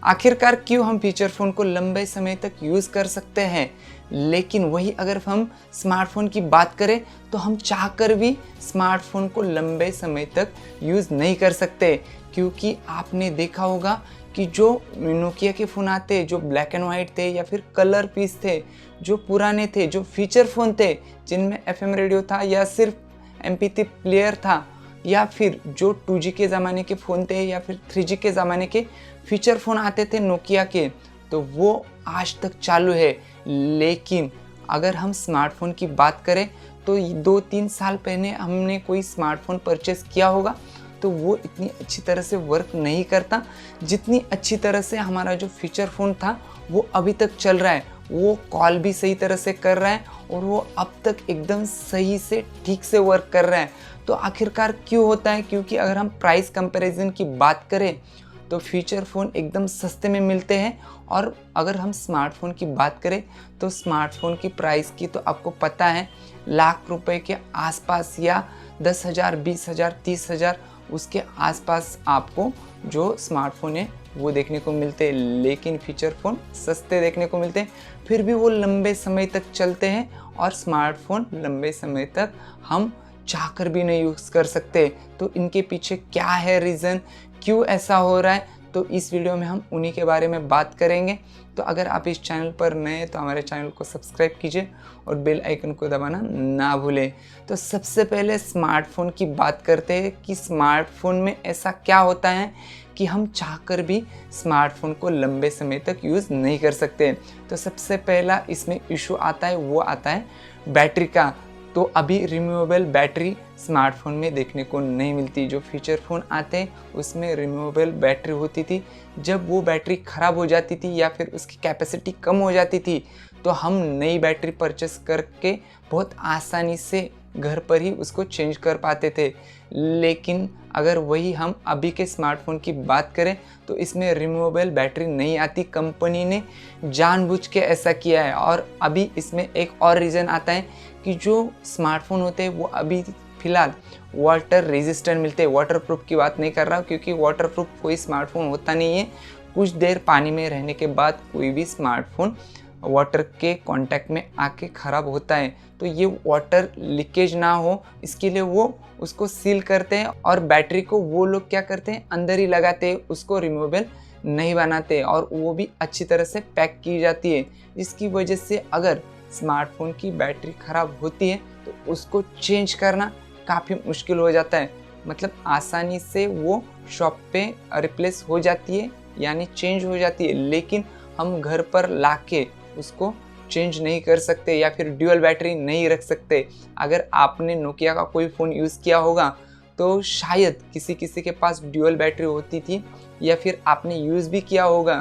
आखिरकार क्यों हम फीचर फ़ोन को लंबे समय तक यूज़ कर सकते हैं, लेकिन वही अगर हम स्मार्टफ़ोन की बात करें तो हम चाहकर भी स्मार्टफ़ोन को लंबे समय तक यूज़ नहीं कर सकते। क्योंकि आपने देखा होगा कि जो नोकिया के फ़ोन आते जो ब्लैक एंड वाइट थे या फिर कलर पीस थे, जो पुराने थे, जो फीचर फ़ोन थे जिनमें एफएम रेडियो था या सिर्फ एमपी3 प्लेयर था, या फिर जो 2G के ज़माने के फ़ोन थे या फिर 3G के ज़माने के फीचर फ़ोन आते थे नोकिया के, तो वो आज तक चालू है। लेकिन अगर हम स्मार्टफ़ोन की बात करें तो 2-3 साल पहले हमने कोई स्मार्टफ़ोन परचेज़ किया होगा तो वो इतनी अच्छी तरह से वर्क नहीं करता जितनी अच्छी तरह से हमारा जो फीचर फ़ोन था वो अभी तक चल रहा है। वो कॉल भी सही तरह से कर रहा है और वो अब तक एकदम सही से ठीक से वर्क कर रहा है। तो आखिरकार क्यों होता है? क्योंकि अगर हम प्राइस कंपैरिजन की बात करें तो फीचर फ़ोन एकदम सस्ते में मिलते हैं, और अगर हम स्मार्टफ़ोन की बात करें तो स्मार्टफ़ोन की प्राइस की तो आपको पता है लाख रुपए के आसपास या 10,000, 20,000, 30,000 उसके आसपास आपको जो स्मार्टफ़ोन है वो देखने को मिलते हैं। लेकिन फीचर फ़ोन सस्ते देखने को मिलते हैं, फिर भी वो लंबे समय तक चलते हैं और स्मार्टफ़ोन लंबे समय तक हम चाहकर भी नहीं यूज़ कर सकते। तो इनके पीछे क्या है रीज़न, क्यों ऐसा हो रहा है, तो इस वीडियो में हम उन्हीं के बारे में बात करेंगे। तो अगर आप इस चैनल पर नए हैं तो हमारे चैनल को सब्सक्राइब कीजिए और बेल आइकन को दबाना ना भूलें। तो सबसे पहले स्मार्टफ़ोन की बात करते हैं कि स्मार्टफ़ोन में ऐसा क्या होता है कि हम चाहकर भी स्मार्टफ़ोन को लंबे समय तक यूज़ नहीं कर सकते। तो सबसे पहला इसमें इशू आता है वो आता है बैटरी का। तो अभी रिमूवेबल बैटरी स्मार्टफ़ोन में देखने को नहीं मिलती। जो फीचर फ़ोन आते हैं उसमें रिमूवेबल बैटरी होती थी। जब वो बैटरी ख़राब हो जाती थी या फिर उसकी कैपेसिटी कम हो जाती थी तो हम नई बैटरी परचेस करके बहुत आसानी से घर पर ही उसको चेंज कर पाते थे। लेकिन अगर वही हम अभी के स्मार्टफ़ोन की बात करें तो इसमें रिमूवेबल बैटरी नहीं आती। कंपनी ने जानबूझ के ऐसा किया है। और अभी इसमें एक और रीज़न आता है कि जो स्मार्टफ़ोन होते हैं वो अभी फ़िलहाल वाटर रेजिस्टेंट मिलते हैं। वाटरप्रूफ की बात नहीं कर रहा हूँ क्योंकि वाटरप्रूफ कोई स्मार्टफ़ोन होता नहीं है। कुछ देर पानी में रहने के बाद कोई भी स्मार्टफ़ोन वाटर के कांटेक्ट में आके ख़राब होता है। तो ये वाटर लीकेज ना हो इसके लिए वो उसको सील करते हैं और बैटरी को वो लोग क्या करते हैं अंदर ही लगाते हैं, उसको रिमूवेबल नहीं बनाते और वो भी अच्छी तरह से पैक की जाती है। जिसकी वजह से अगर स्मार्टफ़ोन की बैटरी ख़राब होती है तो उसको चेंज करना काफ़ी मुश्किल हो जाता है। मतलब आसानी से वो शॉप पे रिप्लेस हो जाती है यानी चेंज हो जाती है, लेकिन हम घर पर लाके उसको चेंज नहीं कर सकते या फिर ड्यूअल बैटरी नहीं रख सकते। अगर आपने नोकिया का कोई फ़ोन यूज़ किया होगा तो शायद किसी किसी के पास ड्यूअल बैटरी होती थी, या फिर आपने यूज़ भी किया होगा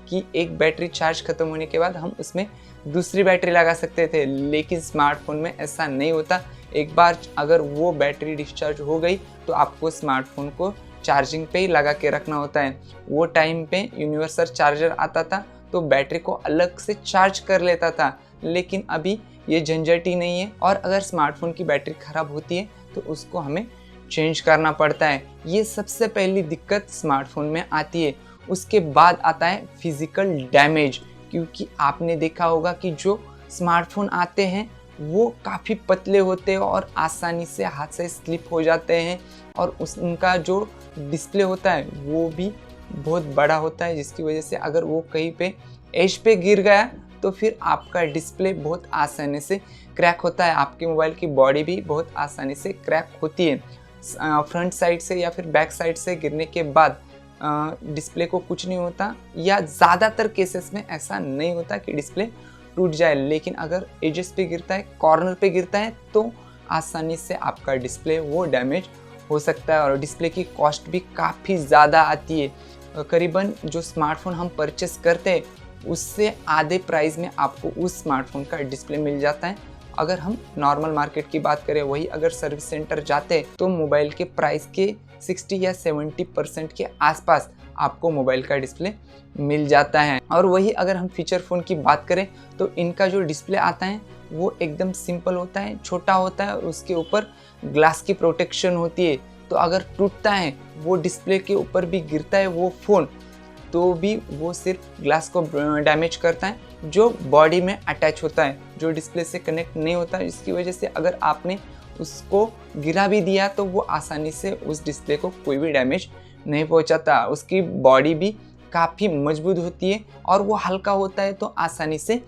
कि एक बैटरी चार्ज ख़त्म होने के बाद हम उसमें दूसरी बैटरी लगा सकते थे। लेकिन स्मार्टफ़ोन में ऐसा नहीं होता। एक बार अगर वो बैटरी डिस्चार्ज हो गई तो आपको स्मार्टफ़ोन को चार्जिंग पे ही लगा के रखना होता है। वो टाइम पे यूनिवर्सल चार्जर आता था तो बैटरी को अलग से चार्ज कर लेता था, लेकिन अभी ये झंझट ही नहीं है। और अगर स्मार्टफ़ोन की बैटरी ख़राब होती है तो उसको हमें चेंज करना पड़ता है। ये सबसे पहली दिक्कत स्मार्टफ़ोन में आती है। उसके बाद आता है फिज़िकल डैमेज, क्योंकि आपने देखा होगा कि जो स्मार्टफ़ोन आते हैं वो काफ़ी पतले होते हैं और आसानी से हाथ से स्लिप हो जाते हैं, और उनका जो डिस्प्ले होता है वो भी बहुत बड़ा होता है, जिसकी वजह से अगर वो कहीं पे एज पे गिर गया तो फिर आपका डिस्प्ले बहुत आसानी से क्रैक होता है। आपके मोबाइल की बॉडी भी बहुत आसानी से क्रैक होती है। फ्रंट साइड से या फिर बैक साइड से गिरने के बाद डिस्प्ले को कुछ नहीं होता, या ज़्यादातर केसेस में ऐसा नहीं होता कि डिस्प्ले टूट जाए। लेकिन अगर एजेस पे गिरता है, कॉर्नर पे गिरता है तो आसानी से आपका डिस्प्ले वो डैमेज हो सकता है और डिस्प्ले की कॉस्ट भी काफ़ी ज़्यादा आती है। करीबन जो स्मार्टफ़ोन हम परचेस करते हैं उससे आधे प्राइस में आपको उस स्मार्टफ़ोन का डिस्प्ले मिल जाता है। अगर हम नॉर्मल मार्केट की बात करें, वही अगर सर्विस सेंटर जाते हैं तो मोबाइल के प्राइस के 60 या 70% के आसपास आपको मोबाइल का डिस्प्ले मिल जाता है। और वही अगर हम फीचर फ़ोन की बात करें तो इनका जो डिस्प्ले आता है वो एकदम सिंपल होता है, छोटा होता है और उसके ऊपर ग्लास की प्रोटेक्शन होती है। तो अगर टूटता है वो डिस्प्ले के ऊपर भी गिरता है वो फ़ोन तो भी वो सिर्फ ग्लास को डैमेज करता है जो बॉडी में अटैच होता है, जो डिस्प्ले से कनेक्ट नहीं होता है, जिसकी वजह से अगर आपने उसको गिरा भी दिया तो वो आसानी से उस डिस्प्ले को कोई भी डैमेज नहीं पहुंचाता। उसकी बॉडी भी काफ़ी मजबूत होती है और वो हल्का होता है तो आसानी से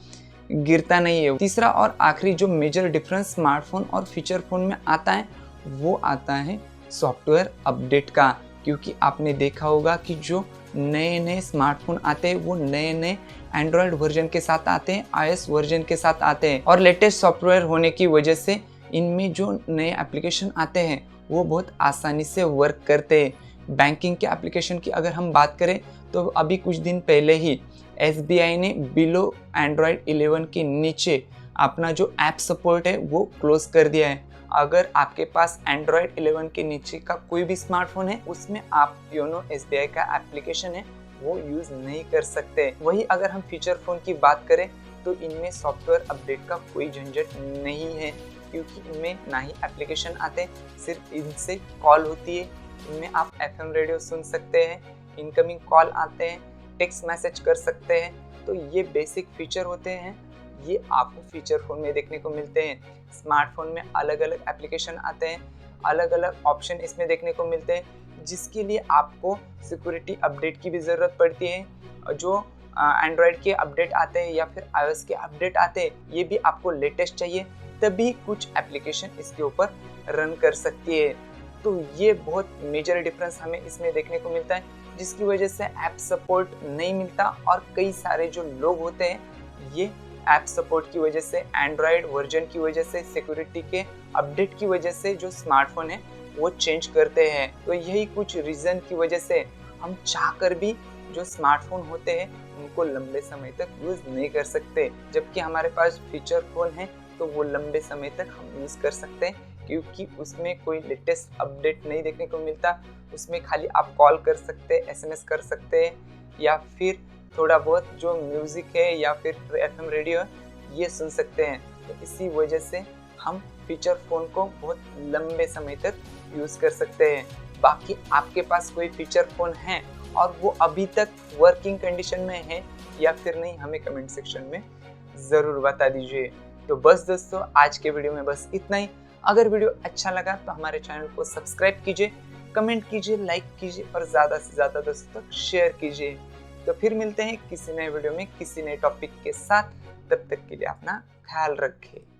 गिरता नहीं है। तीसरा और आखिरी जो मेजर डिफरेंस स्मार्टफोन और फीचर फ़ोन में आता है वो आता है सॉफ्टवेयर अपडेट का, क्योंकि आपने देखा होगा कि जो नए नए स्मार्टफोन आते हैं वो नए नए एंड्रॉयड वर्जन के साथ आते हैं, iOS वर्जन के साथ आते हैं और लेटेस्ट सॉफ्टवेयर होने की वजह से इनमें जो नए एप्लीकेशन आते हैं वो बहुत आसानी से वर्क करते हैं। बैंकिंग के एप्लीकेशन की अगर हम बात करें तो अभी कुछ दिन पहले ही SBI ने बिलो एंड्रॉयड 11 के नीचे अपना जो ऐप सपोर्ट है वो क्लोज कर दिया है। अगर आपके पास एंड्रॉयड 11 के नीचे का कोई भी स्मार्टफोन है उसमें आप योनो SBI का एप्लीकेशन है वो यूज़ नहीं कर सकते। वही अगर हम फीचर फ़ोन की बात करें तो इनमें सॉफ्टवेयर अपडेट का कोई झंझट नहीं है, क्योंकि इनमें ना ही एप्लीकेशन आते, सिर्फ इनसे कॉल होती है। इनमें आप FM रेडियो सुन सकते हैं, इनकमिंग कॉल आते हैं, टेक्स्ट मैसेज कर सकते हैं। तो ये बेसिक फीचर होते हैं, ये आपको फीचर फ़ोन में देखने को मिलते हैं। स्मार्टफोन में अलग अलग एप्लीकेशन आते हैं, अलग अलग ऑप्शन इसमें देखने को मिलते हैं, जिसके लिए आपको सिक्योरिटी अपडेट की भी ज़रूरत पड़ती है। जो एंड्रॉयड के अपडेट आते हैं या फिर iOS के अपडेट आते हैं, ये भी आपको लेटेस्ट चाहिए, तभी कुछ एप्लीकेशन इसके ऊपर रन कर सकती है। तो ये बहुत मेजर डिफरेंस हमें इसमें देखने को मिलता है, जिसकी वजह से ऐप सपोर्ट नहीं मिलता और कई सारे जो लोग होते हैं ये ऐप सपोर्ट की वजह से, एंड्रॉयड वर्जन की वजह से, सिक्योरिटी के अपडेट की वजह से जो स्मार्टफोन है वो चेंज करते हैं। तो यही कुछ रीज़न की वजह से हम चाहकर भी जो स्मार्टफोन होते हैं उनको लंबे समय तक यूज़ नहीं कर सकते, जबकि हमारे पास फीचर फ़ोन है तो वो लंबे समय तक हम यूज़ कर सकते हैं, क्योंकि उसमें कोई लेटेस्ट अपडेट नहीं देखने को मिलता। उसमें खाली आप कॉल कर सकते हैं, SMS कर सकते हैं, या फिर थोड़ा बहुत जो म्यूज़िक है या फिर FM रेडियो है ये सुन सकते हैं। तो इसी वजह से हम फीचर फ़ोन को बहुत लंबे समय तक यूज़ कर सकते हैं। बाकी आपके पास कोई फीचर फ़ोन है और वो अभी तक वर्किंग कंडीशन में है या फिर नहीं, हमें कमेंट सेक्शन में ज़रूर बता दीजिए। तो बस दोस्तों, आज के वीडियो में बस इतना ही। अगर वीडियो अच्छा लगा तो हमारे चैनल को सब्सक्राइब कीजिए, कमेंट कीजिए, लाइक कीजिए और ज़्यादा से ज़्यादा दोस्तों तक शेयर कीजिए। तो फिर मिलते हैं किसी नए वीडियो में किसी नए टॉपिक के साथ। तब तक के लिए अपना ख्याल रखें।